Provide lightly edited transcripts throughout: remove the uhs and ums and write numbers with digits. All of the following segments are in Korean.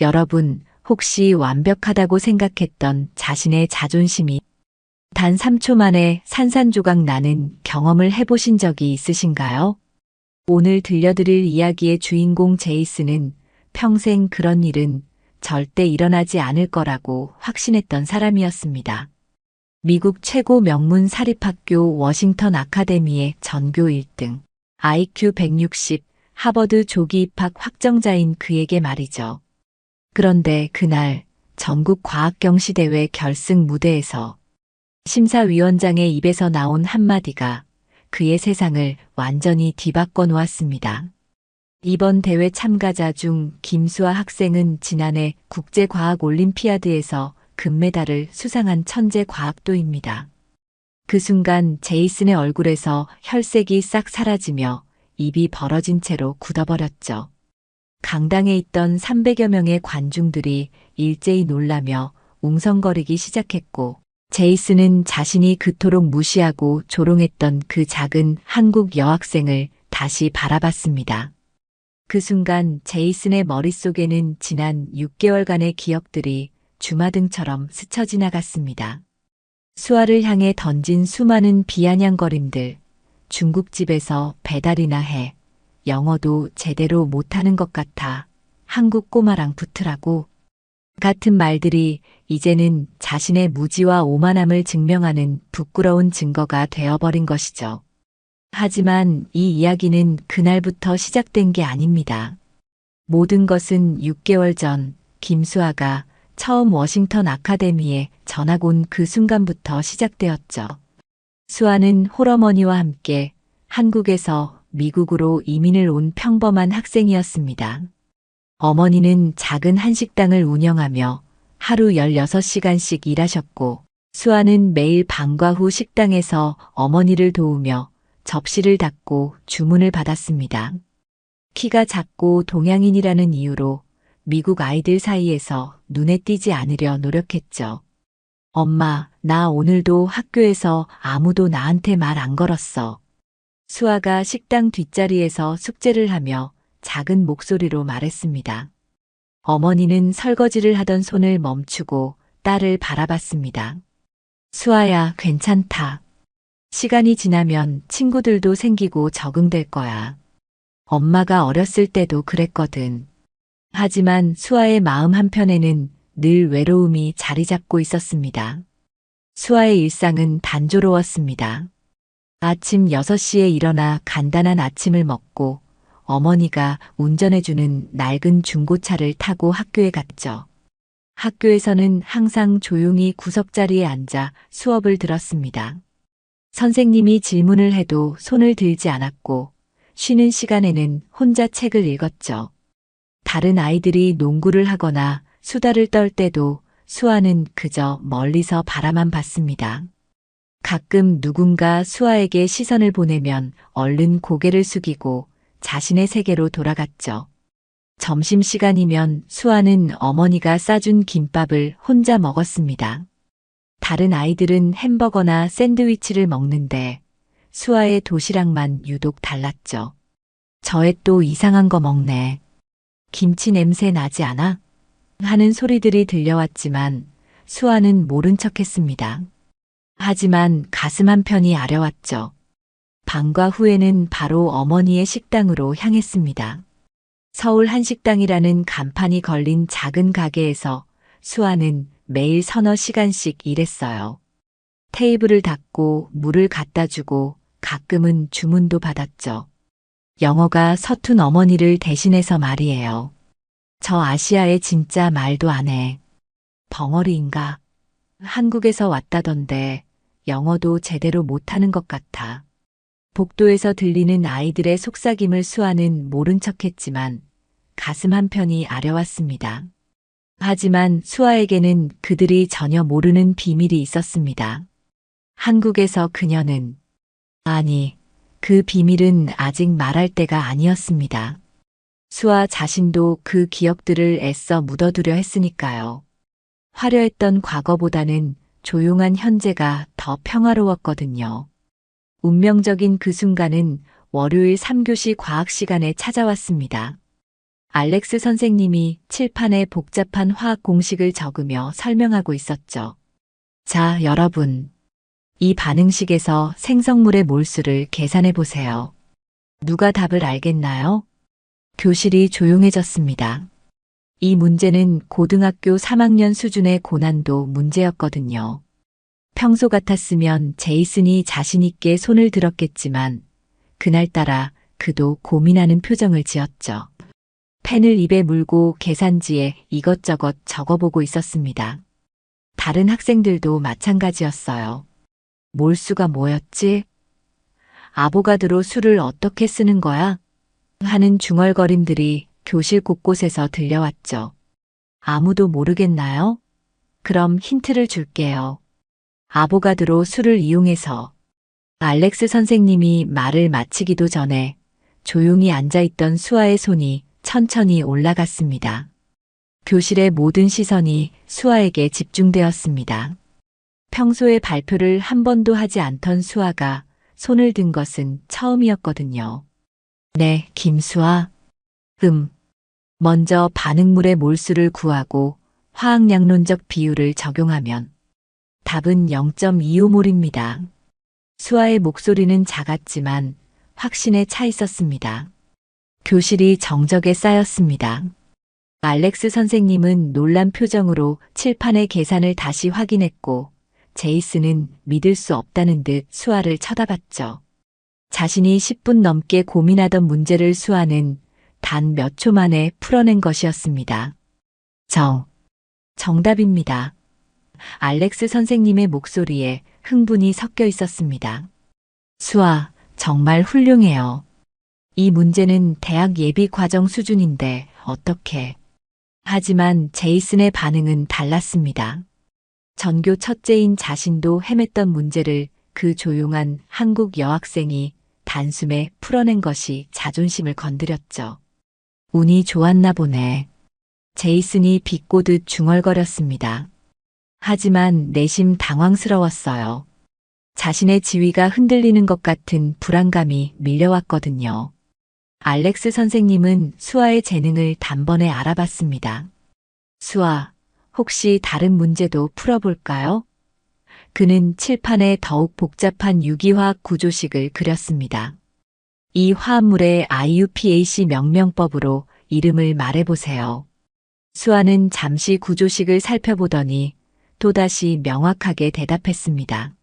여러분, 혹시 완벽하다고 생각했던 자신의 자존심이 단 3초 만에 산산조각 나는 경험을 해보신 적이 있으신가요? 오늘 들려드릴 이야기의 주인공 제이슨은 평생 그런 일은 절대 일어나지 않을 거라고 확신했던 사람이었습니다. 미국 최고 명문 사립학교 워싱턴 아카데미의 전교 1등, IQ 160, 하버드 조기 입학 확정자인 그에게 말이죠. 그런데 그날 전국 과학경시대회 결승 무대에서 심사위원장의 입에서 나온 한마디가 그의 세상을 완전히 뒤바꿔 놓았습니다. 이번 대회 참가자 중 김수아 학생은 지난해 국제과학올림피아드에서 금메달을 수상한 천재 과학도입니다. 그 순간 제이슨의 얼굴에서 혈색이 싹 사라지며 입이 벌어진 채로 굳어버렸죠. 강당에 있던 300여 명의 관중들이 일제히 놀라며 웅성거리기 시작했고, 제이슨은 자신이 그토록 무시하고 조롱했던 그 작은 한국 여학생을 다시 바라봤습니다. 그 순간 제이슨의 머릿속에는 지난 6개월간의 기억들이 주마등처럼 스쳐 지나갔습니다. 수아를 향해 던진 수많은 비아냥거림들, 중국집에서 배달이나 해, 영어도 제대로 못하는 것 같아, 한국 꼬마랑 붙으라고, 같은 말들이 이제는 자신의 무지와 오만함을 증명하는 부끄러운 증거가 되어버린 것이죠. 하지만 이 이야기는 그날부터 시작된 게 아닙니다. 모든 것은 6개월 전 김수아가 처음 워싱턴 아카데미에 전학 온 그 순간부터 시작되었죠. 수아는 홀어머니와 함께 한국에서 미국으로 이민을 온 평범한 학생이었습니다. 어머니는 작은 한식당을 운영하며 하루 16시간씩 일하셨고, 수아는 매일 방과 후 식당에서 어머니를 도우며 접시를 닦고 주문을 받았습니다. 키가 작고 동양인이라는 이유로 미국 아이들 사이에서 눈에 띄지 않으려 노력했죠. 엄마, 나 오늘도 학교에서 아무도 나한테 말 안 걸었어. 수아가 식당 뒷자리에서 숙제를 하며 작은 목소리로 말했습니다. 어머니는 설거지를 하던 손을 멈추고 딸을 바라봤습니다. 수아야, 괜찮다. 시간이 지나면 친구들도 생기고 적응될 거야. 엄마가 어렸을 때도 그랬거든. 하지만 수아의 마음 한편에는 늘 외로움이 자리 잡고 있었습니다. 수아의 일상은 단조로웠습니다. 아침 6시에 일어나 간단한 아침을 먹고 어머니가 운전해주는 낡은 중고차를 타고 학교에 갔죠. 학교에서는 항상 조용히 구석자리에 앉아 수업을 들었습니다. 선생님이 질문을 해도 손을 들지 않았고, 쉬는 시간에는 혼자 책을 읽었죠. 다른 아이들이 농구를 하거나 수다를 떨 때도 수아는 그저 멀리서 바라만 봤습니다. 가끔 누군가 수아에게 시선을 보내면 얼른 고개를 숙이고 자신의 세계로 돌아갔죠. 점심시간이면 수아는 어머니가 싸준 김밥을 혼자 먹었습니다. 다른 아이들은 햄버거나 샌드위치를 먹는데 수아의 도시락만 유독 달랐죠. 저 애 또 이상한 거 먹네. 김치 냄새 나지 않아? 하는 소리들이 들려왔지만 수아는 모른 척했습니다. 하지만 가슴 한편이 아려왔죠. 방과 후에는 바로 어머니의 식당으로 향했습니다. 서울 한식당이라는 간판이 걸린 작은 가게에서 수아는 매일 서너 시간씩 일했어요. 테이블을 닦고 물을 갖다 주고 가끔은 주문도 받았죠. 영어가 서툰 어머니를 대신해서 말이에요. 저 아시아에 진짜 말도 안 해. 벙어리인가? 한국에서 왔다던데 영어도 제대로 못하는 것 같아. 복도에서 들리는 아이들의 속삭임을 수아는 모른 척했지만 가슴 한편이 아려왔습니다. 하지만 수아에게는 그들이 전혀 모르는 비밀이 있었습니다. 한국에서 그녀는, 아니, 그 비밀은 아직 말할 때가 아니었습니다. 수아 자신도 그 기억들을 애써 묻어두려 했으니까요. 화려했던 과거보다는 조용한 현재가 더 평화로웠거든요. 운명적인 그 순간은 월요일 3교시 과학 시간에 찾아왔습니다. 알렉스 선생님이 칠판에 복잡한 화학 공식을 적으며 설명하고 있었죠. 자, 여러분. 이 반응식에서 생성물의 몰수를 계산해 보세요. 누가 답을 알겠나요? 교실이 조용해졌습니다. 이 문제는 고등학교 3학년 수준의 고난도 문제였거든요. 평소 같았으면 제이슨이 자신있게 손을 들었겠지만 그날따라 그도 고민하는 표정을 지었죠. 펜을 입에 물고 계산지에 이것저것 적어보고 있었습니다. 다른 학생들도 마찬가지였어요. 몰수가 뭐였지? 아보가드로 술을 어떻게 쓰는 거야? 하는 중얼거림들이 교실 곳곳에서 들려왔죠. 아무도 모르겠나요? 그럼 힌트를 줄게요. 아보가드로 술을 이용해서 알렉스 선생님이 말을 마치기도 전에 조용히 앉아있던 수아의 손이 천천히 올라갔습니다. 교실의 모든 시선이 수아에게 집중되었습니다. 평소에 발표를 한 번도 하지 않던 수아가 손을 든 것은 처음이었거든요. 네, 김수아. 먼저 반응물의 몰수를 구하고 화학양론적 비율을 적용하면 답은 0.25몰입니다. 수아의 목소리는 작았지만 확신에 차 있었습니다. 교실이 정적에 쌓였습니다. 알렉스 선생님은 놀란 표정으로 칠판의 계산을 다시 확인했고 제이슨은 믿을 수 없다는 듯 수아를 쳐다봤죠. 자신이 10분 넘게 고민하던 문제를 수아는 단 몇 초 만에 풀어낸 것이었습니다. 정답입니다. 알렉스 선생님의 목소리에 흥분이 섞여 있었습니다. 수아, 정말 훌륭해요. 이 문제는 대학 예비 과정 수준인데 어떻게? 하지만 제이슨의 반응은 달랐습니다. 전교 첫째인 자신도 헤맸던 문제를 그 조용한 한국 여학생이 단숨에 풀어낸 것이 자존심을 건드렸죠. 운이 좋았나 보네. 제이슨이 비꼬듯 중얼거렸습니다. 하지만 내심 당황스러웠어요. 자신의 지위가 흔들리는 것 같은 불안감이 밀려왔거든요. 알렉스 선생님은 수아의 재능을 단번에 알아봤습니다. 수아, 혹시 다른 문제도 풀어볼까요? 그는 칠판에 더욱 복잡한 유기화학 구조식을 그렸습니다. 이 화합물의 IUPAC 명명법으로 이름을 말해보세요. 수아는 잠시 구조식을 살펴보더니 또다시 명확하게 대답했습니다.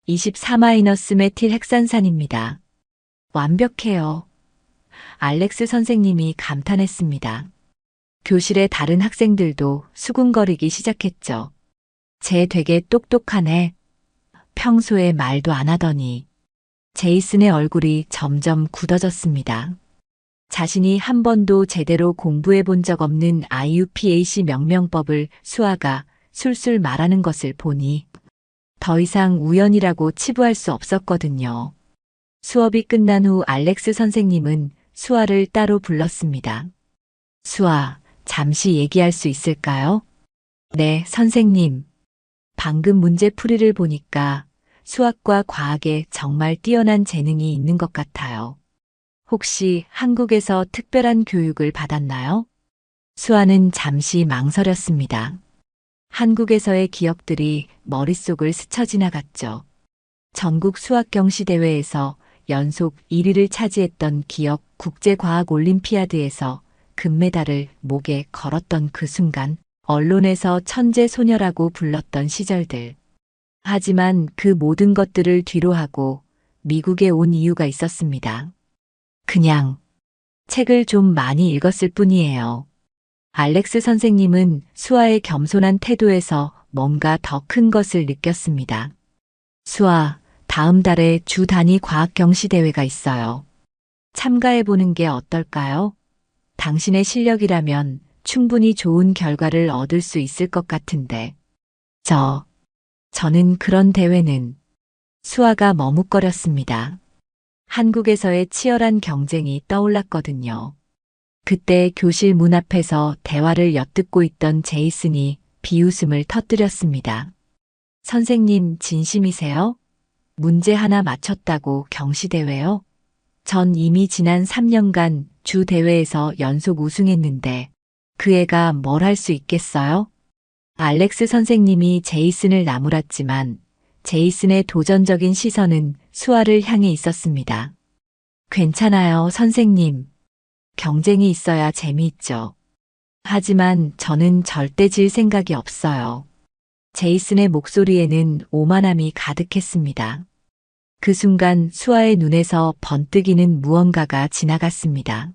24-메틸 핵산산입니다. 완벽해요. 알렉스 선생님이 감탄했습니다. 교실의 다른 학생들도 수군거리기 시작했죠. 쟤 되게 똑똑하네. 평소에 말도 안 하더니. 제이슨의 얼굴이 점점 굳어졌습니다. 자신이 한 번도 제대로 공부해 본 적 없는 IUPAC 명명법을 수아가 술술 말하는 것을 보니 더 이상 우연이라고 치부할 수 없었거든요. 수업이 끝난 후 알렉스 선생님은 수아를 따로 불렀습니다. 수아, 잠시 얘기할 수 있을까요? 네, 선생님. 방금 문제 풀이를 보니까 수학과 과학에 정말 뛰어난 재능이 있는 것 같아요. 혹시 한국에서 특별한 교육을 받았나요? 수아는 잠시 망설였습니다. 한국에서의 기억들이 머릿속을 스쳐 지나갔죠. 전국 수학경시대회에서 연속 1위를 차지했던 기억 국제과학올림피아드에서 금메달을 목에 걸었던 그 순간, 언론에서 천재 소녀라고 불렀던 시절들. 하지만 그 모든 것들을 뒤로하고 미국에 온 이유가 있었습니다. 그냥 책을 좀 많이 읽었을 뿐이에요. 알렉스 선생님은 수아의 겸손한 태도에서 뭔가 더 큰 것을 느꼈습니다. 수아, 다음 달에 주 단위 과학경시대회가 있어요. 참가해보는 게 어떨까요? 당신의 실력이라면 충분히 좋은 결과를 얻을 수 있을 것 같은데. 저는 그런 대회는. 수아가 머뭇거렸습니다. 한국에서의 치열한 경쟁이 떠올랐거든요. 그때 교실 문 앞에서 대화를 엿듣고 있던 제이슨이 비웃음을 터뜨렸습니다. 선생님 진심이세요? 문제 하나 맞췄다고 경시대회요? 전 이미 지난 3년간 주 대회에서 연속 우승했는데 그 애가 뭘 할 수 있겠어요? 알렉스 선생님이 제이슨을 나무랐지만 제이슨의 도전적인 시선은 수아를 향해 있었습니다. 괜찮아요, 선생님. 경쟁이 있어야 재미있죠. 하지만 저는 절대 질 생각이 없어요. 제이슨의 목소리에는 오만함이 가득했습니다. 그 순간 수아의 눈에서 번뜩이는 무언가가 지나갔습니다.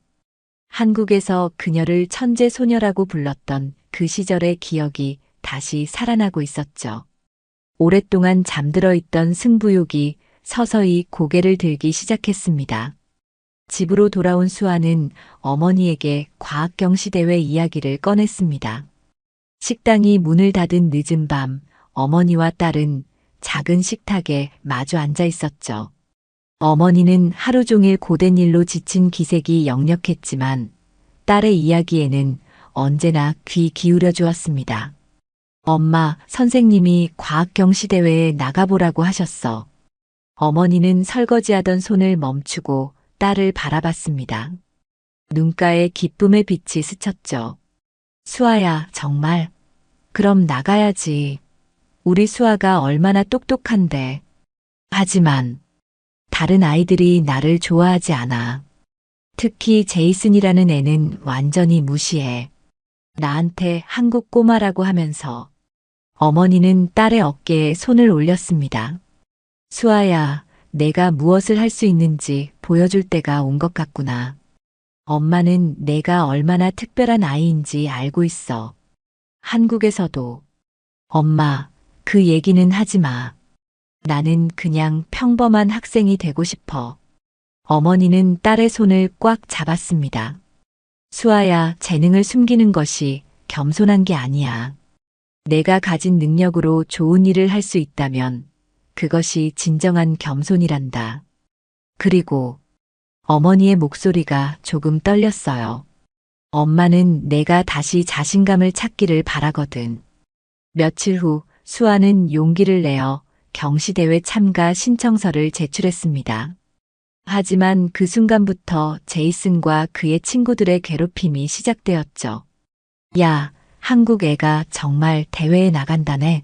한국에서 그녀를 천재 소녀라고 불렀던 그 시절의 기억이 다시 살아나고 있었죠. 오랫동안 잠들어 있던 승부욕이 서서히 고개를 들기 시작했습니다. 집으로 돌아온 수아는 어머니에게 과학경시대회 이야기를 꺼냈습니다. 식당이 문을 닫은 늦은 밤, 어머니와 딸은 작은 식탁에 마주 앉아 있었죠. 어머니는 하루 종일 고된 일로 지친 기색이 역력했지만 딸의 이야기에는 언제나 귀 기울여 주었습니다. 엄마, 선생님이 과학경시대회에 나가보라고 하셨어. 어머니는 설거지하던 손을 멈추고 딸을 바라봤습니다. 눈가에 기쁨의 빛이 스쳤죠. 수아야, 정말. 그럼 나가야지. 우리 수아가 얼마나 똑똑한데. 하지만 다른 아이들이 나를 좋아하지 않아. 특히 제이슨이라는 애는 완전히 무시해. 나한테 한국 꼬마라고 하면서. 어머니는 딸의 어깨에 손을 올렸습니다. 수아야, 내가 무엇을 할 수 있는지 보여줄 때가 온 것 같구나. 엄마는 내가 얼마나 특별한 아이인지 알고 있어. 한국에서도. 엄마, 그 얘기는 하지 마. 나는 그냥 평범한 학생이 되고 싶어. 어머니는 딸의 손을 꽉 잡았습니다. 수아야, 재능을 숨기는 것이 겸손한 게 아니야. 내가 가진 능력으로 좋은 일을 할 수 있다면 그것이 진정한 겸손이란다. 그리고 어머니의 목소리가 조금 떨렸어요. 엄마는 내가 다시 자신감을 찾기를 바라거든. 며칠 후 수아는 용기를 내어 경시대회 참가 신청서를 제출했습니다. 하지만 그 순간부터 제이슨과 그의 친구들의 괴롭힘이 시작되었죠. 야, 한국 애가 정말 대회에 나간다네.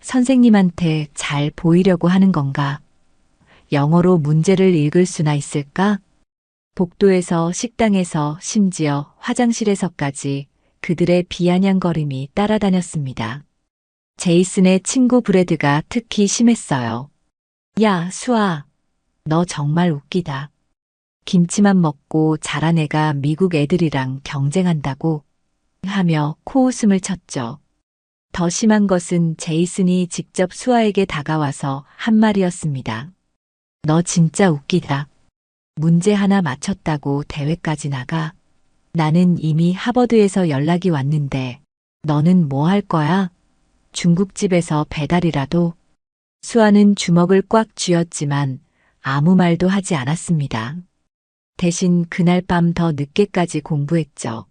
선생님한테 잘 보이려고 하는 건가? 영어로 문제를 읽을 수나 있을까? 복도에서 식당에서 심지어 화장실에서까지 그들의 비아냥거림이 따라다녔습니다. 제이슨의 친구 브래드가 특히 심했어요. 야, 수아. 너 정말 웃기다. 김치만 먹고 자란 애가 미국 애들이랑 경쟁한다고 하며 코웃음을 쳤죠. 더 심한 것은 제이슨이 직접 수아에게 다가와서 한 말이었습니다. 너 진짜 웃기다. 문제 하나 맞췄다고 대회까지 나가? 나는 이미 하버드에서 연락이 왔는데 너는 뭐 할 거야? 중국집에서 배달이라도? 수아는 주먹을 꽉 쥐었지만 아무 말도 하지 않았습니다. 대신 그날 밤 더 늦게까지 공부했죠.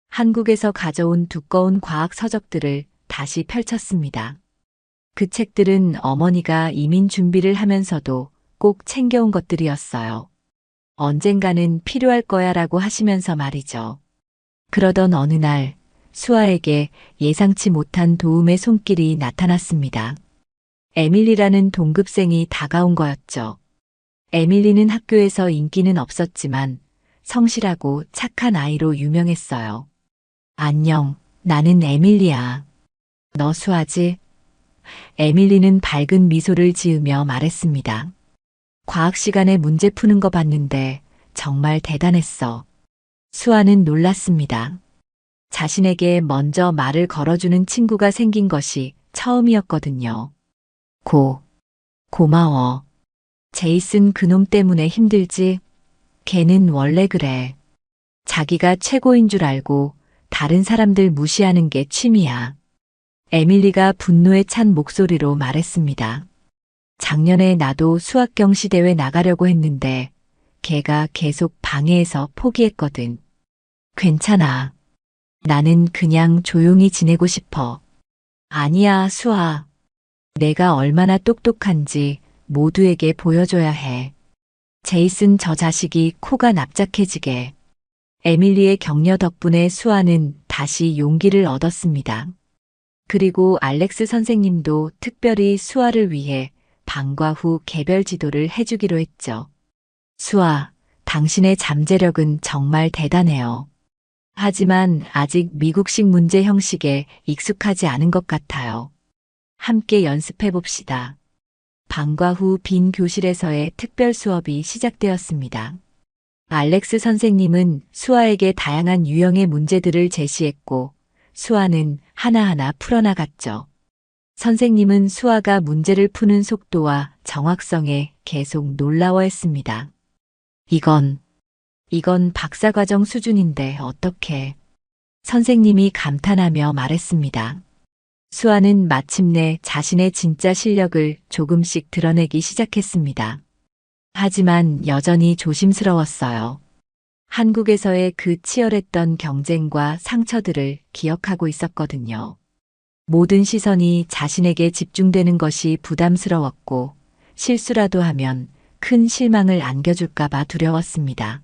한국에서 가져온 두꺼운 과학 서적들을 다시 펼쳤습니다. 그 책들은 어머니가 이민 준비를 하면서도 꼭 챙겨온 것들이었어요. 언젠가는 필요할 거야 라고 하시면서 말이죠. 그러던 어느 날 수아에게 예상치 못한 도움의 손길이 나타났습니다. 에밀리라는 동급생이 다가온 거였죠. 에밀리는 학교에서 인기는 없었지만 성실하고 착한 아이로 유명했어요. 안녕, 나는 에밀리야. 너 수아지? 에밀리는 밝은 미소를 지으며 말했습니다. 과학 시간에 문제 푸는 거 봤는데 정말 대단했어. 수아는 놀랐습니다. 자신에게 먼저 말을 걸어주는 친구가 생긴 것이 처음이었거든요. 고마워. 제이슨 그놈 때문에 힘들지? 걔는 원래 그래. 자기가 최고인 줄 알고 다른 사람들 무시하는 게 취미야. 에밀리가 분노에 찬 목소리로 말했습니다. 작년에 나도 수학경시대회 나가려고 했는데 걔가 계속 방해해서 포기했거든. 괜찮아. 나는 그냥 조용히 지내고 싶어. 아니야, 수아. 내가 얼마나 똑똑한지 모두에게 보여줘야 해. 제이슨 저 자식이 코가 납작해지게. 에밀리의 격려 덕분에 수아는 다시 용기를 얻었습니다. 그리고 알렉스 선생님도 특별히 수아를 위해 방과 후 개별 지도를 해주기로 했죠. 수아, 당신의 잠재력은 정말 대단해요. 하지만 아직 미국식 문제 형식에 익숙하지 않은 것 같아요. 함께 연습해 봅시다. 방과 후 빈 교실에서의 특별 수업이 시작되었습니다. 알렉스 선생님은 수아에게 다양한 유형의 문제들을 제시했고, 수아는 하나하나 풀어나갔죠. 선생님은 수아가 문제를 푸는 속도와 정확성에 계속 놀라워했습니다. 이건 박사과정 수준인데 어떡해. 선생님이 감탄하며 말했습니다. 수아는 마침내 자신의 진짜 실력을 조금씩 드러내기 시작했습니다. 하지만 여전히 조심스러웠어요. 한국에서의 그 치열했던 경쟁과 상처들을 기억하고 있었거든요. 모든 시선이 자신에게 집중되는 것이 부담스러웠고, 실수라도 하면 큰 실망을 안겨줄까봐 두려웠습니다.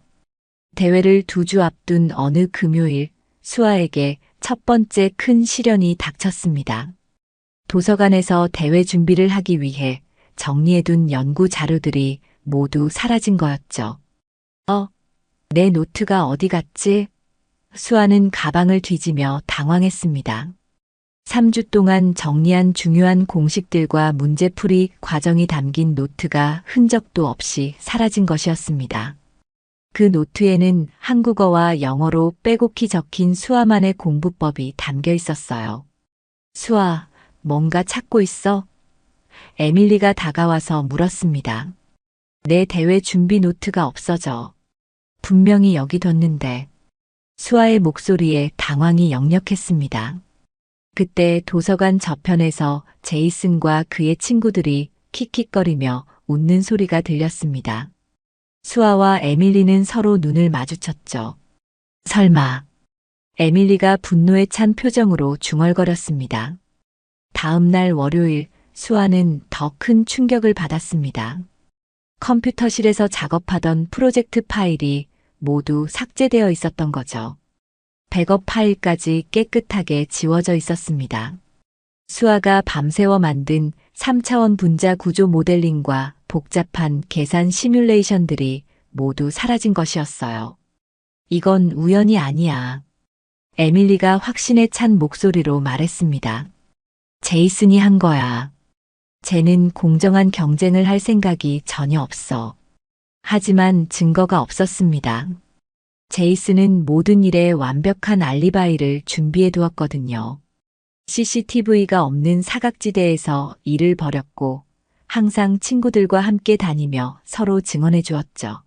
대회를 2주 앞둔 어느 금요일, 수아에게 첫 번째 큰 시련이 닥쳤습니다. 도서관에서 대회 준비를 하기 위해 정리해둔 연구 자료들이 모두 사라진 거였죠. 내 노트가 어디 갔지? 수아는 가방을 뒤지며 당황했습니다. 3주 동안 정리한 중요한 공식들과 문제풀이 과정이 담긴 노트가 흔적도 없이 사라진 것이었습니다. 그 노트에는 한국어와 영어로 빼곡히 적힌 수아만의 공부법이 담겨 있었어요. 수아, 뭔가 찾고 있어? 에밀리가 다가와서 물었습니다. 내 대회 준비 노트가 없어져. 분명히 여기 뒀는데. 수아의 목소리에 당황이 역력했습니다. 그때 도서관 저편에서 제이슨과 그의 친구들이 킥킥거리며 웃는 소리가 들렸습니다. 수아와 에밀리는 서로 눈을 마주쳤죠. 설마. 에밀리가 분노에 찬 표정으로 중얼거렸습니다. 다음 날 월요일, 수아는 더 큰 충격을 받았습니다. 컴퓨터실에서 작업하던 프로젝트 파일이 모두 삭제되어 있었던 거죠. 백업 파일까지 깨끗하게 지워져 있었습니다. 수아가 밤새워 만든 3차원 분자 구조 모델링과 복잡한 계산 시뮬레이션들이 모두 사라진 것이었어요. 이건 우연이 아니야. 에밀리가 확신에 찬 목소리로 말했습니다. 제이슨이 한 거야. 쟤는 공정한 경쟁을 할 생각이 전혀 없어. 하지만 증거가 없었습니다. 제이슨은 모든 일에 완벽한 알리바이를 준비해 두었거든요. CCTV가 없는 사각지대에서 일을 벌였고 항상 친구들과 함께 다니며 서로 증언해 주었죠.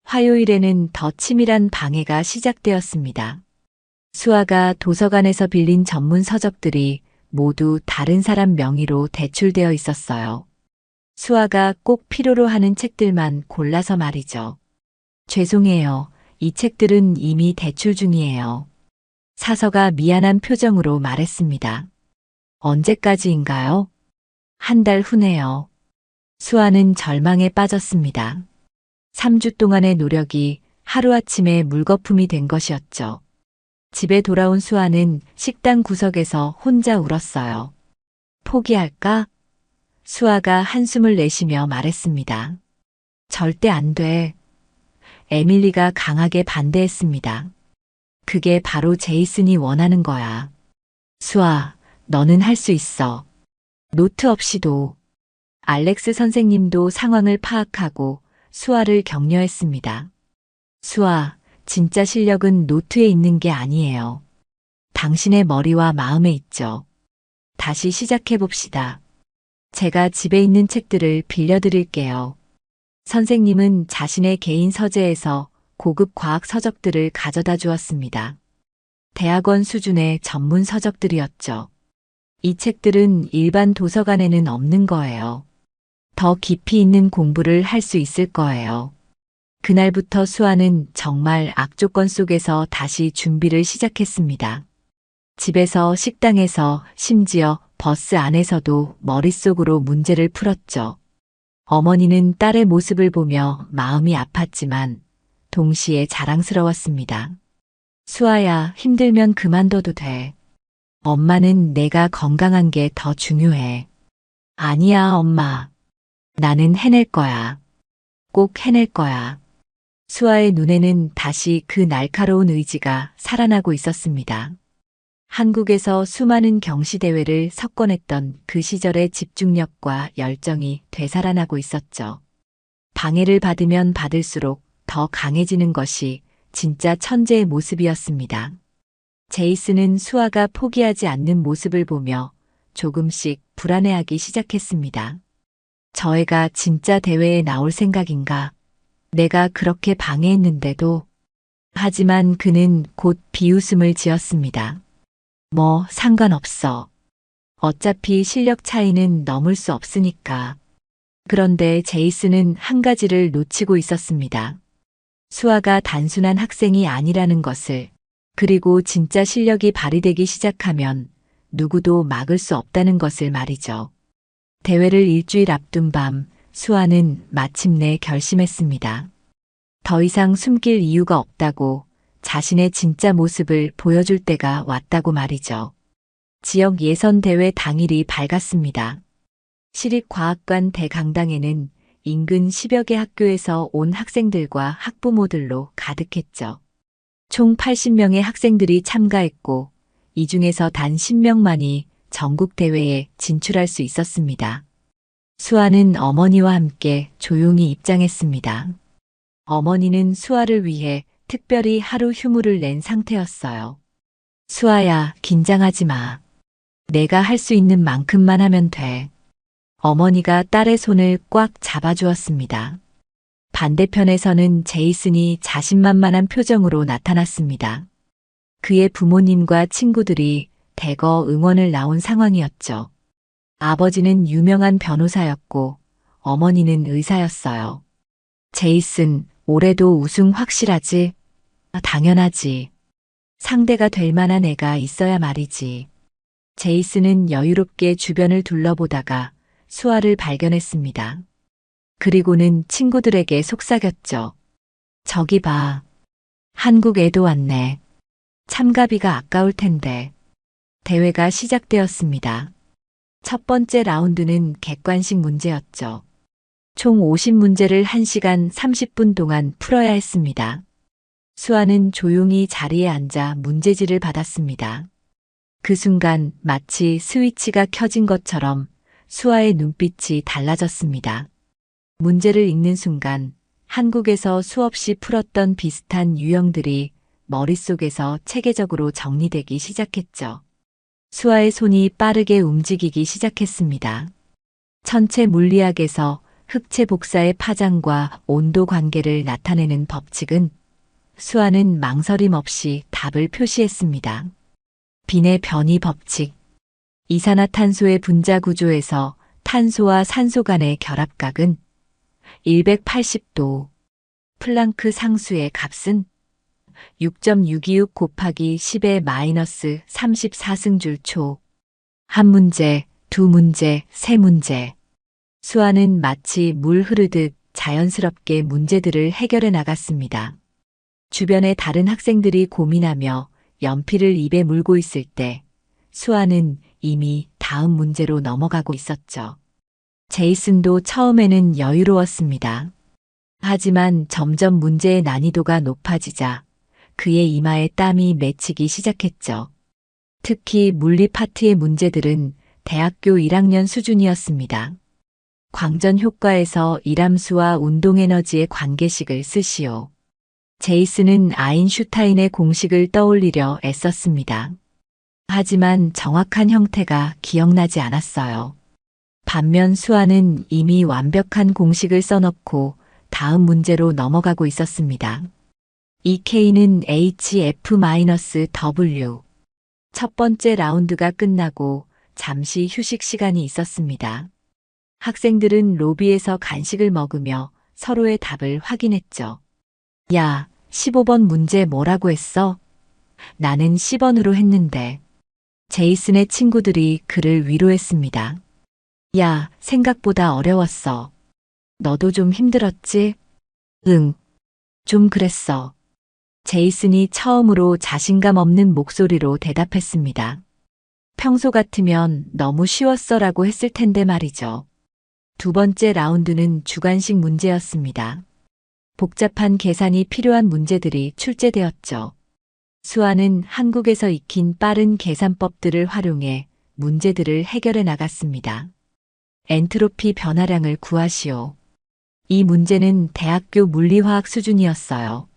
화요일에는 더 치밀한 방해가 시작되었습니다. 수아가 도서관에서 빌린 전문 서적들이 모두 다른 사람 명의로 대출되어 있었어요. 수아가 꼭 필요로 하는 책들만 골라서 말이죠. 죄송해요. 이 책들은 이미 대출 중이에요. 사서가 미안한 표정으로 말했습니다. 언제까지인가요? 한 달 후네요. 수아는 절망에 빠졌습니다. 3주 동안의 노력이 하루아침에 물거품이 된 것이었죠. 집에 돌아온 수아는 식당 구석에서 혼자 울었어요. 포기할까? 수아가 한숨을 내쉬며 말했습니다. 절대 안 돼. 에밀리가 강하게 반대했습니다. 그게 바로 제이슨이 원하는 거야. 수아, 너는 할 수 있어. 노트 없이도. 알렉스 선생님도 상황을 파악하고 수아를 격려했습니다. 수아, 진짜 실력은 노트에 있는 게 아니에요. 당신의 머리와 마음에 있죠. 다시 시작해 봅시다. 제가 집에 있는 책들을 빌려드릴게요. 선생님은 자신의 개인 서재에서 고급 과학 서적들을 가져다 주었습니다. 대학원 수준의 전문 서적들이었죠. 이 책들은 일반 도서관에는 없는 거예요. 더 깊이 있는 공부를 할 수 있을 거예요. 그날부터 수아는 정말 악조건 속에서 다시 준비를 시작했습니다. 집에서, 식당에서, 심지어 버스 안에서도 머릿속으로 문제를 풀었죠. 어머니는 딸의 모습을 보며 마음이 아팠지만 동시에 자랑스러웠습니다. 수아야, 힘들면 그만둬도 돼. 엄마는 내가 건강한 게 더 중요해. 아니야, 엄마. 나는 해낼 거야. 꼭 해낼 거야. 수아의 눈에는 다시 그 날카로운 의지가 살아나고 있었습니다. 한국에서 수많은 경시대회를 석권했던 그 시절의 집중력과 열정이 되살아나고 있었죠. 방해를 받으면 받을수록 더 강해지는 것이 진짜 천재의 모습이었습니다. 제이슨은 수아가 포기하지 않는 모습을 보며 조금씩 불안해하기 시작했습니다. 저 애가 진짜 대회에 나올 생각인가? 내가 그렇게 방해했는데도. 하지만 그는 곧 비웃음을 지었습니다. 뭐 상관없어. 어차피 실력 차이는 넘을 수 없으니까. 그런데 제이슨은 한 가지를 놓치고 있었습니다. 수아가 단순한 학생이 아니라는 것을, 그리고 진짜 실력이 발휘되기 시작하면 누구도 막을 수 없다는 것을 말이죠. 대회를 일주일 앞둔 밤, 수아는 마침내 결심했습니다. 더 이상 숨길 이유가 없다고, 자신의 진짜 모습을 보여줄 때가 왔다고 말이죠. 지역 예선대회 당일이 밝았습니다. 시립과학관 대강당에는 인근 10여 개 학교에서 온 학생들과 학부모들로 가득했죠. 총 80명의 학생들이 참가했고, 이 중에서 단 10명만이 전국대회에 진출할 수 있었습니다. 수아는 어머니와 함께 조용히 입장했습니다. 어머니는 수아를 위해 특별히 하루 휴무를 낸 상태였어요. 수아야, 긴장하지 마. 내가 할 수 있는 만큼만 하면 돼. 어머니가 딸의 손을 꽉 잡아주었습니다. 반대편에서는 제이슨이 자신만만한 표정으로 나타났습니다. 그의 부모님과 친구들이 대거 응원을 나온 상황이었죠. 아버지는 유명한 변호사였고 어머니는 의사였어요. 제이슨, 올해도 우승 확실하지? 당연하지. 상대가 될 만한 애가 있어야 말이지. 제이슨은 여유롭게 주변을 둘러보다가 수아를 발견했습니다. 그리고는 친구들에게 속삭였죠. 저기 봐. 한국 애도 왔네. 참가비가 아까울 텐데. 대회가 시작되었습니다. 첫 번째 라운드는 객관식 문제였죠. 총 50문제를 1시간 30분 동안 풀어야 했습니다. 수아는 조용히 자리에 앉아 문제지를 받았습니다. 그 순간 마치 스위치가 켜진 것처럼 수아의 눈빛이 달라졌습니다. 문제를 읽는 순간 한국에서 수없이 풀었던 비슷한 유형들이 머릿속에서 체계적으로 정리되기 시작했죠. 수아의 손이 빠르게 움직이기 시작했습니다. 천체 물리학에서 흑체 복사의 파장과 온도 관계를 나타내는 법칙은 수아는 망설임 없이 답을 표시했습니다. 빈의 변이 법칙. 이산화탄소의 분자 구조에서 탄소와 산소 간의 결합각은 180도. 플랑크 상수의 값은 6.626 곱하기 10의 마이너스 34승줄 초. 한 문제, 두 문제, 세 문제. 수아는 마치 물 흐르듯 자연스럽게 문제들을 해결해 나갔습니다. 주변의 다른 학생들이 고민하며 연필을 입에 물고 있을 때 수아는 이미 다음 문제로 넘어가고 있었죠. 제이슨도 처음에는 여유로웠습니다. 하지만 점점 문제의 난이도가 높아지자 그의 이마에 땀이 맺히기 시작했죠. 특히 물리 파트의 문제들은 대학교 1학년 수준이었습니다. 광전 효과에서 일함수와 운동에너지의 관계식을 쓰시오. 제이슨은 아인슈타인의 공식을 떠올리려 애썼습니다. 하지만 정확한 형태가 기억나지 않았어요. 반면 수아는 이미 완벽한 공식을 써놓고 다음 문제로 넘어가고 있었습니다. 이 K는 HF-W. 첫 번째 라운드가 끝나고 잠시 휴식 시간이 있었습니다. 학생들은 로비에서 간식을 먹으며 서로의 답을 확인했죠. 야, 15번 문제 뭐라고 했어? 나는 10번으로 했는데. 제이슨의 친구들이 그를 위로했습니다. 야, 생각보다 어려웠어. 너도 좀 힘들었지? 응, 좀 그랬어. 제이슨이 처음으로 자신감 없는 목소리로 대답했습니다. 평소 같으면 너무 쉬웠어라고 했을 텐데 말이죠. 두 번째 라운드는 주관식 문제였습니다. 복잡한 계산이 필요한 문제들이 출제되었죠. 수아는 한국에서 익힌 빠른 계산법들을 활용해 문제들을 해결해 나갔습니다. 엔트로피 변화량을 구하시오. 이 문제는 대학교 물리화학 수준이었어요.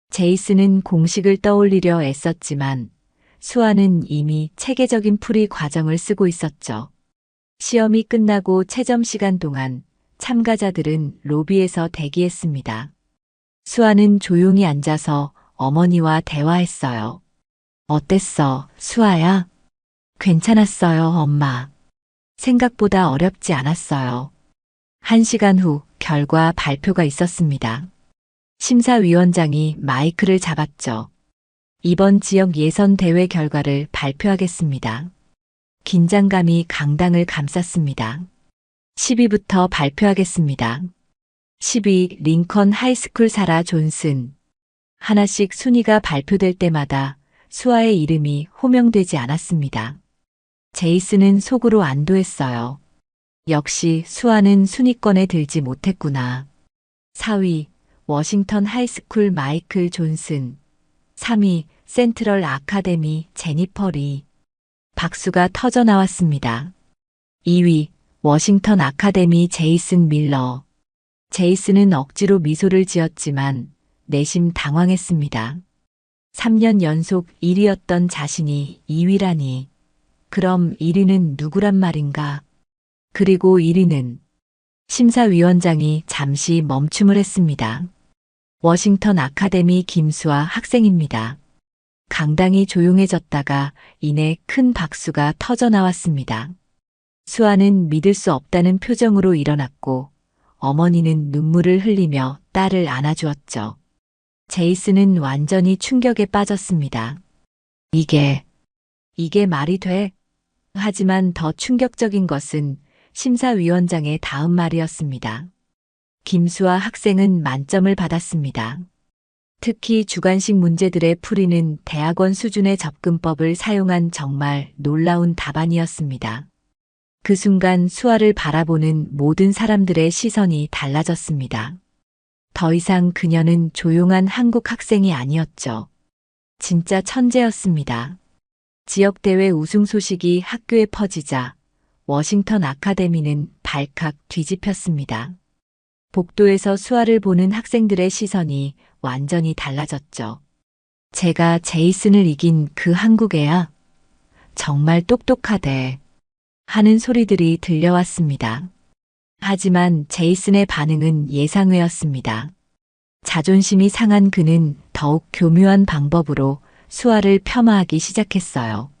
제이슨은 공식을 떠올리려 애썼지만 수아는 이미 체계적인 풀이 과정을 쓰고 있었죠. 시험이 끝나고 채점 시간 동안 참가자들은 로비에서 대기했습니다. 수아는 조용히 앉아서 어머니와 대화했어요. 어땠어, 수아야? 괜찮았어요, 엄마. 생각보다 어렵지 않았어요. 1시간 후 결과 발표가 있었습니다. 심사위원장이 마이크를 잡았죠. 이번 지역 예선 대회 결과를 발표하겠습니다. 긴장감이 강당을 감쌌습니다. 10위부터 발표하겠습니다. 10위 링컨 하이스쿨 사라 존슨. 하나씩 순위가 발표될 때마다 수아의 이름이 호명되지 않았습니다. 제이슨은 속으로 안도했어요. 역시 수아는 순위권에 들지 못했구나. 4위 워싱턴 하이스쿨 마이클 존슨. 3위 센트럴 아카데미 제니퍼 리. 박수가 터져 나왔습니다. 2위 워싱턴 아카데미 제이슨 밀러. 제이슨은 억지로 미소를 지었지만 내심 당황했습니다. 3년 연속 1위였던 자신이 2위라니. 그럼 1위는 누구란 말인가? 그리고 1위는 심사위원장이 잠시 멈춤을 했습니다. 워싱턴 아카데미 김수아 학생입니다. 강당이 조용해졌다가 이내 큰 박수가 터져 나왔습니다. 수아는 믿을 수 없다는 표정으로 일어났고 어머니는 눈물을 흘리며 딸을 안아주었죠. 제이슨은 완전히 충격에 빠졌습니다. 이게 말이 돼? 하지만 더 충격적인 것은 심사위원장의 다음 말이었습니다. 김수아 학생은 만점을 받았습니다. 특히 주관식 문제들의 풀이는 대학원 수준의 접근법을 사용한 정말 놀라운 답안이었습니다. 그 순간 수아를 바라보는 모든 사람들의 시선이 달라졌습니다. 더 이상 그녀는 조용한 한국 학생이 아니었죠. 진짜 천재였습니다. 지역대회 우승 소식이 학교에 퍼지자 워싱턴 아카데미는 발칵 뒤집혔습니다. 복도에서 수아를 보는 학생들의 시선이 완전히 달라졌죠. 제가 제이슨을 이긴 그 한국 애야? 정말 똑똑하대. 하는 소리들이 들려왔습니다. 하지만 제이슨의 반응은 예상외였습니다. 자존심이 상한 그는 더욱 교묘한 방법으로 수아를 폄하하기 시작했어요.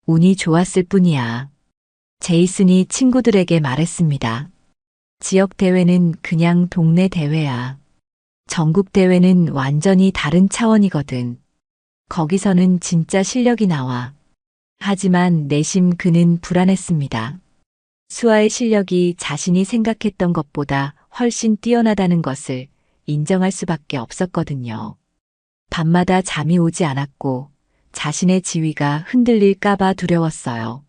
운이 좋았을 뿐이야. 제이슨이 친구들에게 말했습니다. 지역 대회는 그냥 동네 대회야. 전국 대회는 완전히 다른 차원이거든. 거기서는 진짜 실력이 나와. 하지만 내심 그는 불안했습니다. 수아의 실력이 자신이 생각했던 것보다 훨씬 뛰어나다는 것을 인정할 수밖에 없었거든요. 밤마다 잠이 오지 않았고 자신의 지위가 흔들릴까봐 두려웠어요.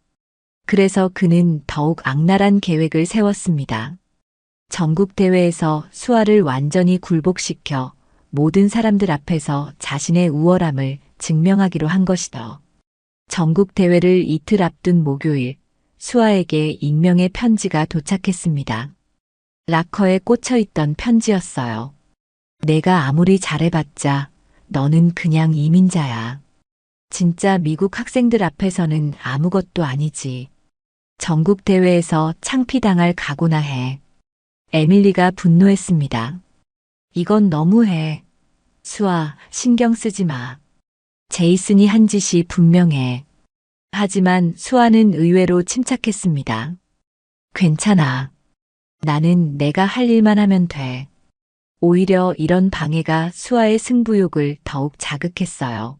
그래서 그는 더욱 악랄한 계획을 세웠습니다. 전국 대회에서 수아를 완전히 굴복시켜 모든 사람들 앞에서 자신의 우월함을 증명하기로 한 것이다. 전국 대회를 이틀 앞둔 목요일, 수아에게 익명의 편지가 도착했습니다. 락커에 꽂혀 있던 편지였어요. 내가 아무리 잘해봤자 너는 그냥 이민자야. 진짜 미국 학생들 앞에서는 아무것도 아니지. 전국 대회에서 창피당할 각오나 해. 에밀리가 분노했습니다. 이건 너무해. 수아, 신경 쓰지 마. 제이슨이 한 짓이 분명해. 하지만 수아는 의외로 침착했습니다. 괜찮아. 나는 내가 할 일만 하면 돼. 오히려 이런 방해가 수아의 승부욕을 더욱 자극했어요.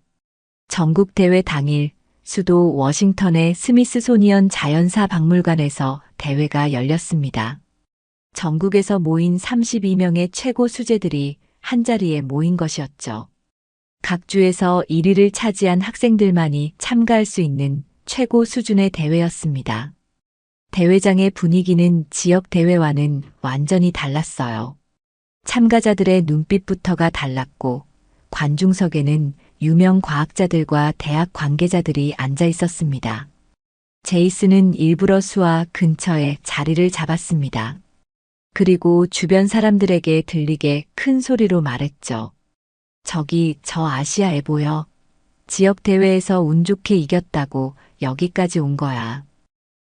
전국대회 당일 수도 워싱턴의 스미스소니언 자연사 박물관에서 대회가 열렸습니다. 전국에서 모인 32명의 최고 수재들이 한자리에 모인 것이었죠. 각 주에서 1위를 차지한 학생들만이 참가할 수 있는 최고 수준의 대회였습니다. 대회장의 분위기는 지역 대회와는 완전히 달랐어요. 참가자들의 눈빛부터가 달랐고 관중석에는 유명 과학자들과 대학 관계자들이 앉아 있었습니다. 제이슨은 일부러 수아 근처에 자리를 잡았습니다. 그리고 주변 사람들에게 들리게 큰 소리로 말했죠. 저기 저 아시아에 보여. 지역 대회에서 운 좋게 이겼다고 여기까지 온 거야.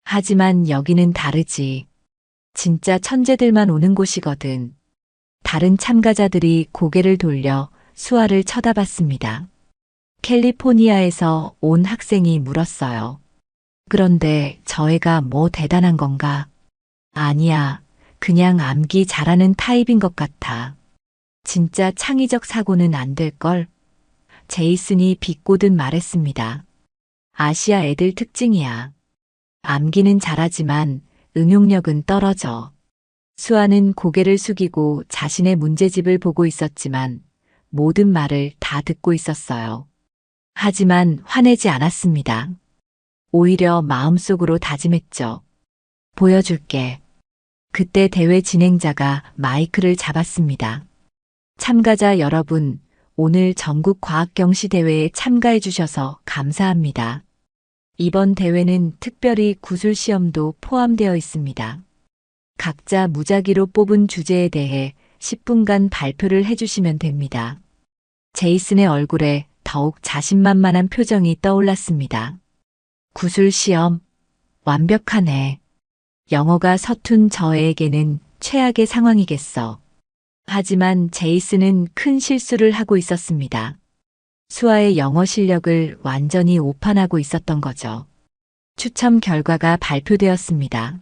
하지만 여기는 다르지. 진짜 천재들만 오는 곳이거든. 다른 참가자들이 고개를 돌려 수아를 쳐다봤습니다. 캘리포니아에서 온 학생이 물었어요. 그런데 저 애가 뭐 대단한 건가? 아니야. 그냥 암기 잘하는 타입인 것 같아. 진짜 창의적 사고는 안 될걸? 제이슨이 비꼬듯 말했습니다. 아시아 애들 특징이야. 암기는 잘하지만 응용력은 떨어져. 수아는 고개를 숙이고 자신의 문제집을 보고 있었지만 모든 말을 다 듣고 있었어요. 하지만 화내지 않았습니다. 오히려 마음속으로 다짐했죠. 보여줄게. 그때 대회 진행자가 마이크를 잡았습니다. 참가자 여러분, 오늘 전국 과학경시대회에 참가해 주셔서 감사합니다. 이번 대회는 특별히 구술시험도 포함되어 있습니다. 각자 무작위로 뽑은 주제에 대해 10분간 발표를 해주시면 됩니다. 제이슨의 얼굴에 더욱 자신만만한 표정이 떠올랐습니다. 구술시험, 완벽하네. 영어가 서툰 저에게는 최악의 상황이겠어. 하지만 제이슨은 큰 실수를 하고 있었습니다. 수아의 영어 실력을 완전히 오판하고 있었던 거죠. 추첨 결과가 발표되었습니다.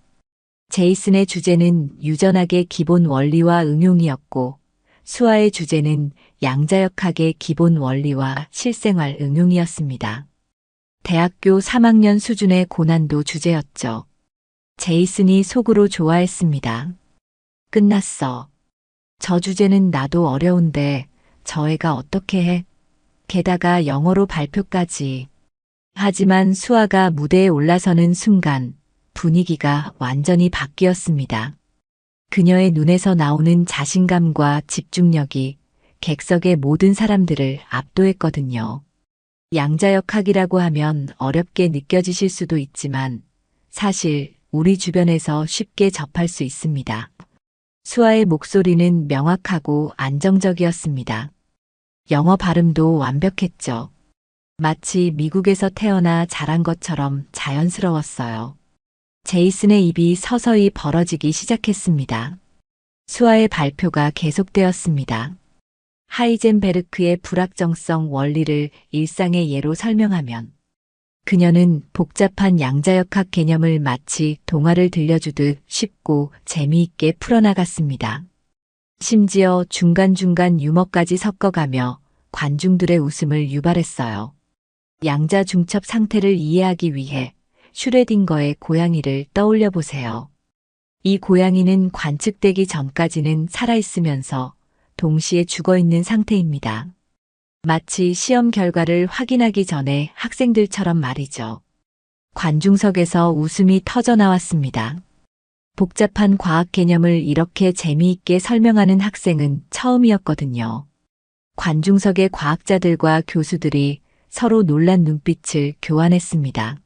제이슨의 주제는 유전학의 기본 원리와 응용이었고, 수아의 주제는 양자역학의 기본 원리와 실생활 응용이었습니다. 대학교 3학년 수준의 고난도 주제였죠. 제이슨이 속으로 좋아했습니다. 끝났어. 저 주제는 나도 어려운데 저 애가 어떻게 해? 게다가 영어로 발표까지. 하지만 수아가 무대에 올라서는 순간 분위기가 완전히 바뀌었습니다. 그녀의 눈에서 나오는 자신감과 집중력이 객석의 모든 사람들을 압도했거든요. 양자역학이라고 하면 어렵게 느껴지실 수도 있지만 사실 우리 주변에서 쉽게 접할 수 있습니다. 수아의 목소리는 명확하고 안정적이었습니다. 영어 발음도 완벽했죠. 마치 미국에서 태어나 자란 것처럼 자연스러웠어요. 제이슨의 입이 서서히 벌어지기 시작했습니다. 수아의 발표가 계속되었습니다. 하이젠베르크의 불확정성 원리를 일상의 예로 설명하면 그녀는 복잡한 양자역학 개념을 마치 동화를 들려주듯 쉽고 재미있게 풀어나갔습니다. 심지어 중간중간 유머까지 섞어가며 관중들의 웃음을 유발했어요. 양자 중첩 상태를 이해하기 위해 슈레딩거의 고양이를 떠올려 보세요. 이 고양이는 관측되기 전까지는 살아있으면서 동시에 죽어있는 상태입니다. 마치 시험 결과를 확인하기 전에 학생들처럼 말이죠. 관중석에서 웃음이 터져 나왔습니다. 복잡한 과학 개념을 이렇게 재미있게 설명하는 학생은 처음이었거든요. 관중석의 과학자들과 교수들이 서로 놀란 눈빛을 교환했습니다.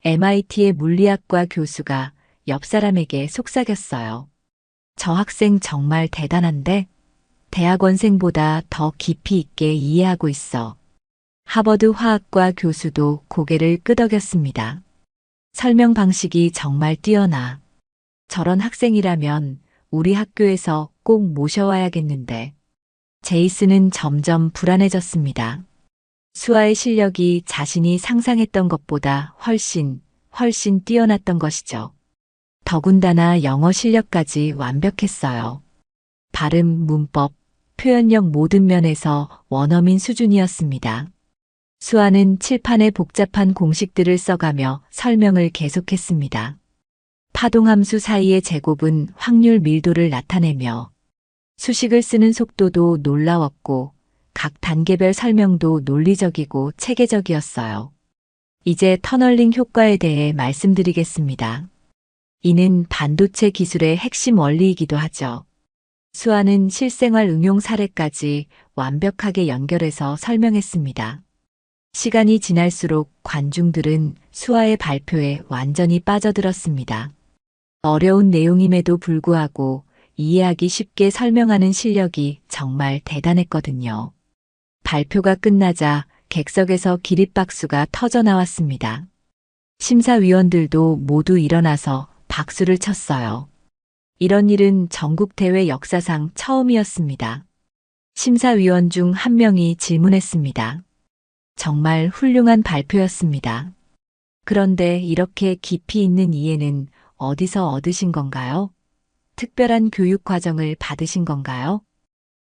MIT의 물리학과 교수가 옆 사람에게 속삭였어요. 저 학생 정말 대단한데? 대학원생보다 더 깊이 있게 이해하고 있어. 하버드 화학과 교수도 고개를 끄덕였습니다. 설명 방식이 정말 뛰어나. 저런 학생이라면 우리 학교에서 꼭 모셔와야겠는데. 제이슨은 점점 불안해졌습니다. 수아의 실력이 자신이 상상했던 것보다 훨씬 뛰어났던 것이죠. 더군다나 영어 실력까지 완벽했어요. 발음, 문법, 표현력 모든 면에서 원어민 수준이었습니다. 수아는 칠판에 복잡한 공식들을 써가며 설명을 계속했습니다. 파동함수 사이의 제곱은 확률 밀도를 나타내며 수식을 쓰는 속도도 놀라웠고 각 단계별 설명도 논리적이고 체계적이었어요. 이제 터널링 효과에 대해 말씀드리겠습니다. 이는 반도체 기술의 핵심 원리이기도 하죠. 수아는 실생활 응용 사례까지 완벽하게 연결해서 설명했습니다. 시간이 지날수록 관중들은 수아의 발표에 완전히 빠져들었습니다. 어려운 내용임에도 불구하고 이해하기 쉽게 설명하는 실력이 정말 대단했거든요. 발표가 끝나자 객석에서 기립박수가 터져 나왔습니다. 심사위원들도 모두 일어나서 박수를 쳤어요. 이런 일은 전국대회 역사상 처음이었습니다. 심사위원 중 한 명이 질문했습니다. 정말 훌륭한 발표였습니다. 그런데 이렇게 깊이 있는 이해는 어디서 얻으신 건가요? 특별한 교육 과정을 받으신 건가요?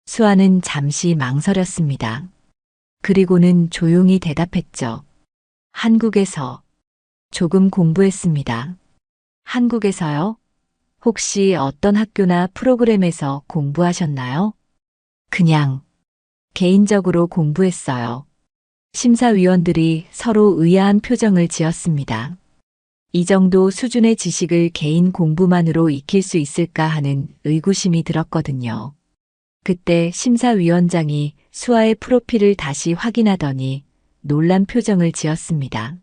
수아는 잠시 망설였습니다. 그리고는 조용히 대답했죠. 한국에서 조금 공부했습니다. 한국에서요? 혹시 어떤 학교나 프로그램에서 공부하셨나요? 그냥 개인적으로 공부했어요. 심사위원들이 서로 의아한 표정을 지었습니다. 이 정도 수준의 지식을 개인 공부만으로 익힐 수 있을까 하는 의구심이 들었거든요. 그때 심사위원장이 수아의 프로필을 다시 확인하더니 놀란 표정을 지었습니다.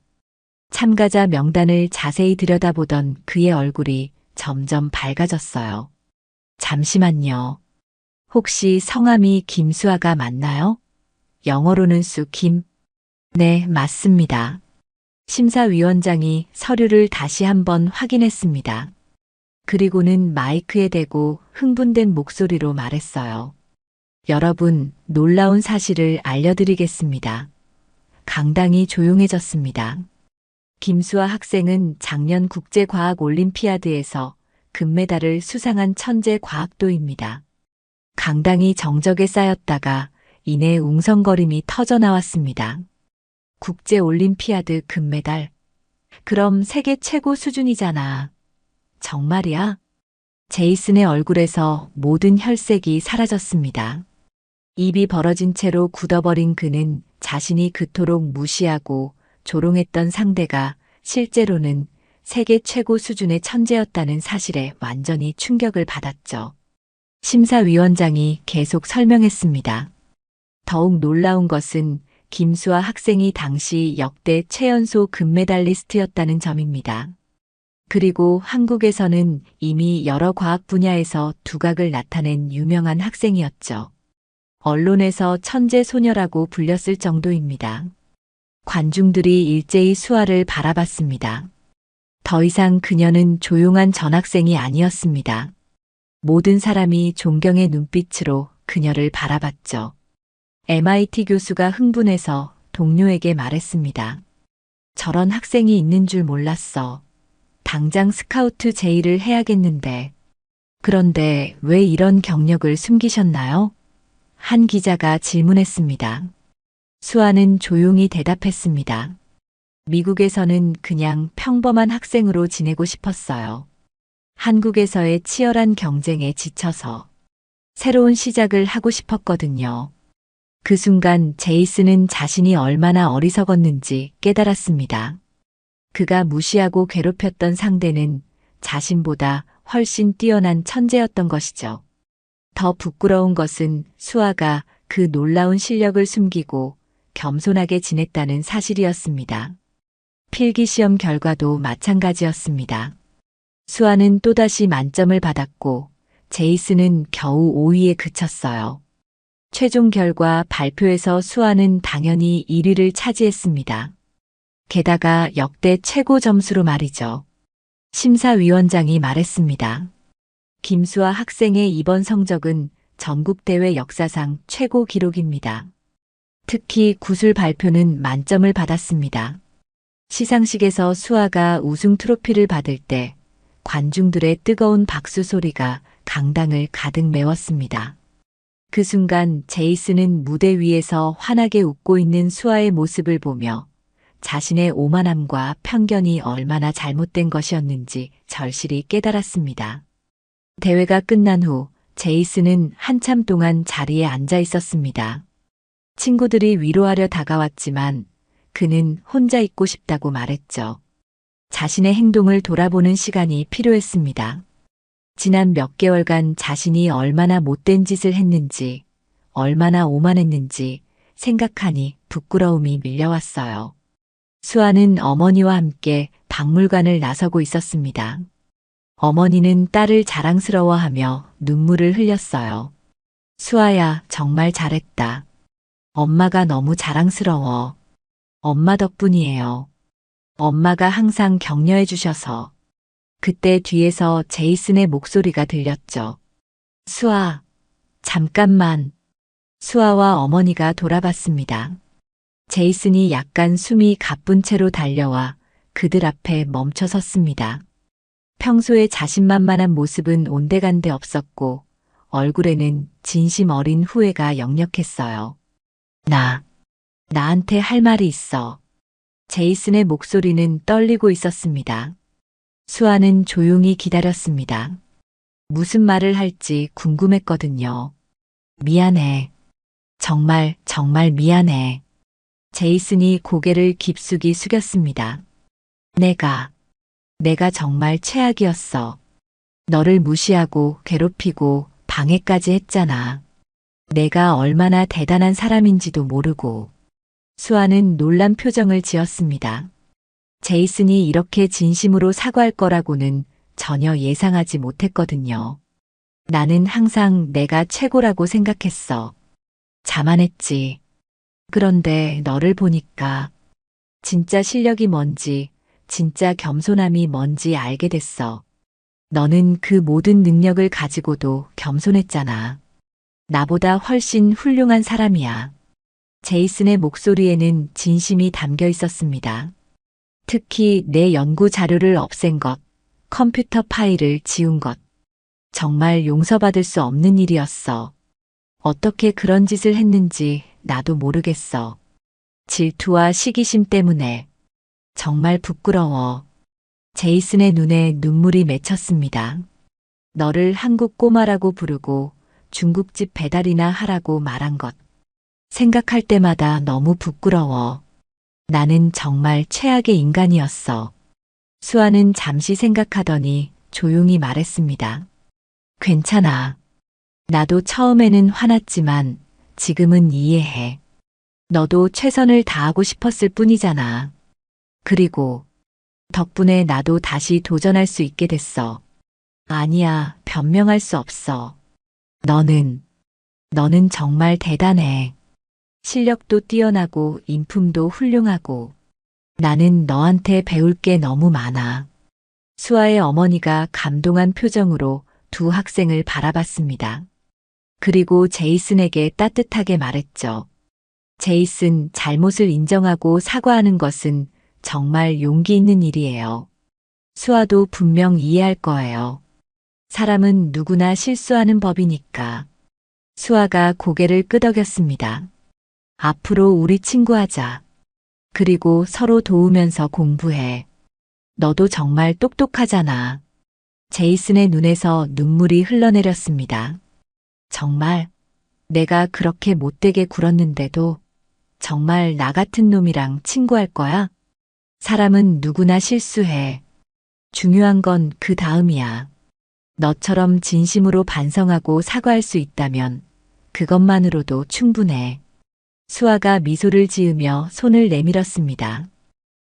참가자 명단을 자세히 들여다보던 그의 얼굴이 점점 밝아졌어요. 잠시만요. 혹시 성함이 김수아가 맞나요? 영어로는 수김? 네, 맞습니다. 심사위원장이 서류를 다시 한번 확인했습니다. 그리고는 마이크에 대고 흥분된 목소리로 말했어요. 여러분, 놀라운 사실을 알려드리겠습니다. 강당이 조용해졌습니다. 김수아 학생은 작년 국제과학올림피아드에서 금메달을 수상한 천재 과학도입니다. 강당이 정적에 쌓였다가 이내 웅성거림이 터져 나왔습니다. 국제올림피아드 금메달. 그럼 세계 최고 수준이잖아. 정말이야? 제이슨의 얼굴에서 모든 혈색이 사라졌습니다. 입이 벌어진 채로 굳어버린 그는 자신이 그토록 무시하고 조롱했던 상대가 실제로는 세계 최고 수준의 천재였다는 사실에 완전히 충격을 받았죠. 심사위원장이 계속 설명했습니다. 더욱 놀라운 것은 김수아 학생이 당시 역대 최연소 금메달리스트였다는 점입니다. 그리고 한국에서는 이미 여러 과학 분야에서 두각을 나타낸 유명한 학생이었죠. 언론에서 천재 소녀라고 불렸을 정도입니다. 관중들이 일제히 수아를 바라봤습니다. 더 이상 그녀는 조용한 전학생이 아니었습니다. 모든 사람이 존경의 눈빛으로 그녀를 바라봤죠. MIT 교수가 흥분해서 동료에게 말했습니다. 저런 학생이 있는 줄 몰랐어. 당장 스카우트 제의를 해야겠는데. 그런데 왜 이런 경력을 숨기셨나요? 한 기자가 질문했습니다. 수아는 조용히 대답했습니다. 미국에서는 그냥 평범한 학생으로 지내고 싶었어요. 한국에서의 치열한 경쟁에 지쳐서 새로운 시작을 하고 싶었거든요. 그 순간 제이슨은 자신이 얼마나 어리석었는지 깨달았습니다. 그가 무시하고 괴롭혔던 상대는 자신보다 훨씬 뛰어난 천재였던 것이죠. 더 부끄러운 것은 수아가 그 놀라운 실력을 숨기고 겸손하게 지냈다는 사실이었습니다. 필기시험 결과도 마찬가지였습니다. 수아는 또다시 만점을 받았고 제이슨은 겨우 5위에 그쳤어요. 최종 결과 발표에서 수아는 당연히 1위를 차지했습니다. 게다가 역대 최고 점수로 말이죠. 심사위원장이 말했습니다. 김수아 학생의 이번 성적은 전국대회 역사상 최고 기록입니다. 특히 구술 발표는 만점을 받았습니다. 시상식에서 수아가 우승 트로피를 받을 때 관중들의 뜨거운 박수 소리가 강당을 가득 메웠습니다. 그 순간 제이슨은 무대 위에서 환하게 웃고 있는 수아의 모습을 보며 자신의 오만함과 편견이 얼마나 잘못된 것이었는지 절실히 깨달았습니다. 대회가 끝난 후 제이슨은 한참 동안 자리에 앉아 있었습니다. 친구들이 위로하려 다가왔지만 그는 혼자 있고 싶다고 말했죠. 자신의 행동을 돌아보는 시간이 필요했습니다. 지난 몇 개월간 자신이 얼마나 못된 짓을 했는지, 얼마나 오만했는지 생각하니 부끄러움이 밀려왔어요. 수아는 어머니와 함께 박물관을 나서고 있었습니다. 어머니는 딸을 자랑스러워하며 눈물을 흘렸어요. 수아야, 정말 잘했다. 엄마가 너무 자랑스러워. 엄마 덕분이에요. 엄마가 항상 격려해 주셔서. 그때 뒤에서 제이슨의 목소리가 들렸죠. 수아, 잠깐만. 수아와 어머니가 돌아봤습니다. 제이슨이 약간 숨이 가쁜 채로 달려와 그들 앞에 멈춰 섰습니다. 평소에 자신만만한 모습은 온데간데 없었고 얼굴에는 진심 어린 후회가 역력했어요. 나한테 할 말이 있어. 제이슨의 목소리는 떨리고 있었습니다. 수아는 조용히 기다렸습니다. 무슨 말을 할지 궁금했거든요. 미안해. 정말 미안해. 제이슨이 고개를 깊숙이 숙였습니다. 내가 정말 최악이었어. 너를 무시하고 괴롭히고 방해까지 했잖아. 내가 얼마나 대단한 사람인지도 모르고. 수아는 놀란 표정을 지었습니다. 제이슨이 이렇게 진심으로 사과할 거라고는 전혀 예상하지 못했거든요. 나는 항상 내가 최고라고 생각했어. 자만했지. 그런데 너를 보니까 진짜 실력이 뭔지, 진짜 겸손함이 뭔지 알게 됐어. 너는 그 모든 능력을 가지고도 겸손했잖아. 나보다 훨씬 훌륭한 사람이야. 제이슨의 목소리에는 진심이 담겨 있었습니다. 특히 내 연구 자료를 없앤 것, 컴퓨터 파일을 지운 것. 정말 용서받을 수 없는 일이었어. 어떻게 그런 짓을 했는지 나도 모르겠어. 질투와 시기심 때문에. 정말 부끄러워. 제이슨의 눈에 눈물이 맺혔습니다. 너를 한국 꼬마라고 부르고 중국집 배달이나 하라고 말한 것. 생각할 때마다 너무 부끄러워. 나는 정말 최악의 인간이었어. 수아는 잠시 생각하더니 조용히 말했습니다. 괜찮아. 나도 처음에는 화났지만 지금은 이해해. 너도 최선을 다하고 싶었을 뿐이잖아. 그리고 덕분에 나도 다시 도전할 수 있게 됐어. 아니야, 변명할 수 없어. 너는 정말 대단해. 실력도 뛰어나고 인품도 훌륭하고. 나는 너한테 배울 게 너무 많아. 수아의 어머니가 감동한 표정으로 두 학생을 바라봤습니다. 그리고 제이슨에게 따뜻하게 말했죠. 제이슨, 잘못을 인정하고 사과하는 것은 정말 용기 있는 일이에요. 수아도 분명 이해할 거예요. 사람은 누구나 실수하는 법이니까. 수아가 고개를 끄덕였습니다. 앞으로 우리 친구하자. 그리고 서로 도우면서 공부해. 너도 정말 똑똑하잖아. 제이슨의 눈에서 눈물이 흘러내렸습니다. 정말 내가 그렇게 못되게 굴었는데도 정말 나 같은 놈이랑 친구할 거야? 사람은 누구나 실수해. 중요한 건 그 다음이야. 너처럼 진심으로 반성하고 사과할 수 있다면 그것만으로도 충분해. 수아가 미소를 지으며 손을 내밀었습니다.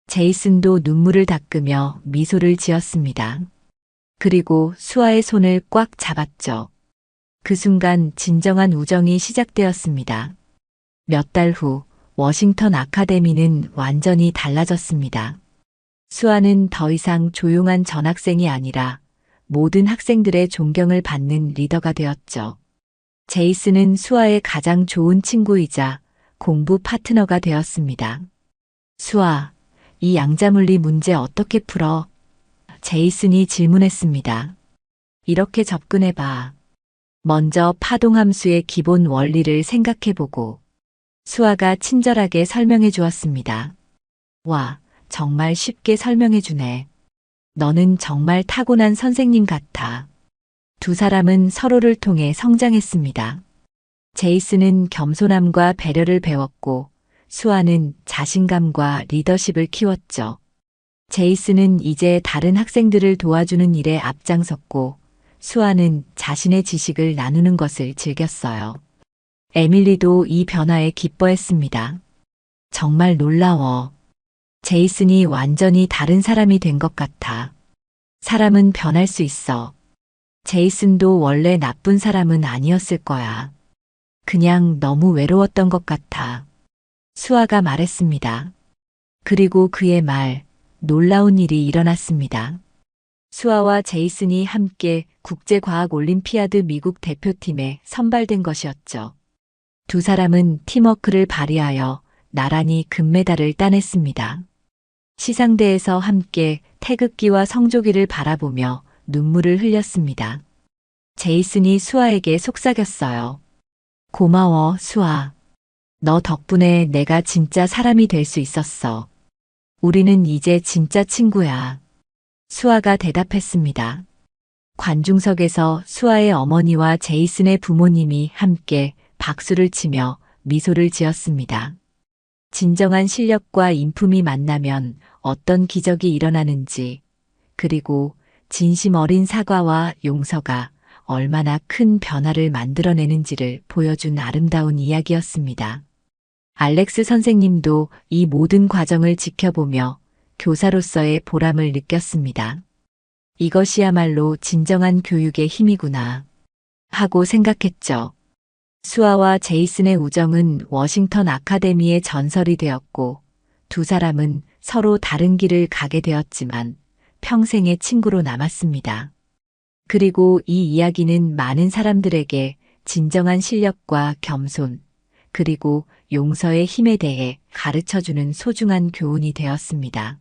제이슨도 눈물을 닦으며 미소를 지었습니다. 그리고 수아의 손을 꽉 잡았죠. 그 순간 진정한 우정이 시작되었습니다. 몇 달 후 워싱턴 아카데미는 완전히 달라졌습니다. 수아는 더 이상 조용한 전학생이 아니라 모든 학생들의 존경을 받는 리더가 되었죠. 제이슨은 수아의 가장 좋은 친구이자 공부 파트너가 되었습니다. 수아, 이 양자물리 문제 어떻게 풀어? 제이슨이 질문했습니다. 이렇게 접근해봐. 먼저 파동함수의 기본 원리를 생각해보고. 수아가 친절하게 설명해 주었습니다. 와, 정말 쉽게 설명해주네. 너는 정말 타고난 선생님 같아. 두 사람은 서로를 통해 성장했습니다. 제이슨은 겸손함과 배려를 배웠고, 수아는 자신감과 리더십을 키웠죠. 제이슨은 이제 다른 학생들을 도와주는 일에 앞장섰고, 수아는 자신의 지식을 나누는 것을 즐겼어요. 에밀리도 이 변화에 기뻐했습니다. 정말 놀라워. 제이슨이 완전히 다른 사람이 된 것 같아. 사람은 변할 수 있어. 제이슨도 원래 나쁜 사람은 아니었을 거야. 그냥 너무 외로웠던 것 같아. 수아가 말했습니다. 그리고 그의 말, 놀라운 일이 일어났습니다. 수아와 제이슨이 함께 국제과학올림피아드 미국 대표팀에 선발된 것이었죠. 두 사람은 팀워크를 발휘하여 나란히 금메달을 따냈습니다. 시상대에서 함께 태극기와 성조기를 바라보며 눈물을 흘렸습니다. 제이슨이 수아에게 속삭였어요. 고마워, 수아. 너 덕분에 내가 진짜 사람이 될 수 있었어. 우리는 이제 진짜 친구야. 수아가 대답했습니다. 관중석에서 수아의 어머니와 제이슨의 부모님이 함께 박수를 치며 미소를 지었습니다. 진정한 실력과 인품이 만나면 어떤 기적이 일어나는지, 그리고 진심 어린 사과와 용서가 얼마나 큰 변화를 만들어내는지를 보여준 아름다운 이야기였습니다. 알렉스 선생님도 이 모든 과정을 지켜보며 교사로서의 보람을 느꼈습니다. 이것이야말로 진정한 교육의 힘이구나 하고 생각했죠. 수아와 제이슨의 우정은 워싱턴 아카데미의 전설이 되었고, 두 사람은 서로 다른 길을 가게 되었지만 평생의 친구로 남았습니다. 그리고 이 이야기는 많은 사람들에게 진정한 실력과 겸손, 그리고 용서의 힘에 대해 가르쳐주는 소중한 교훈이 되었습니다.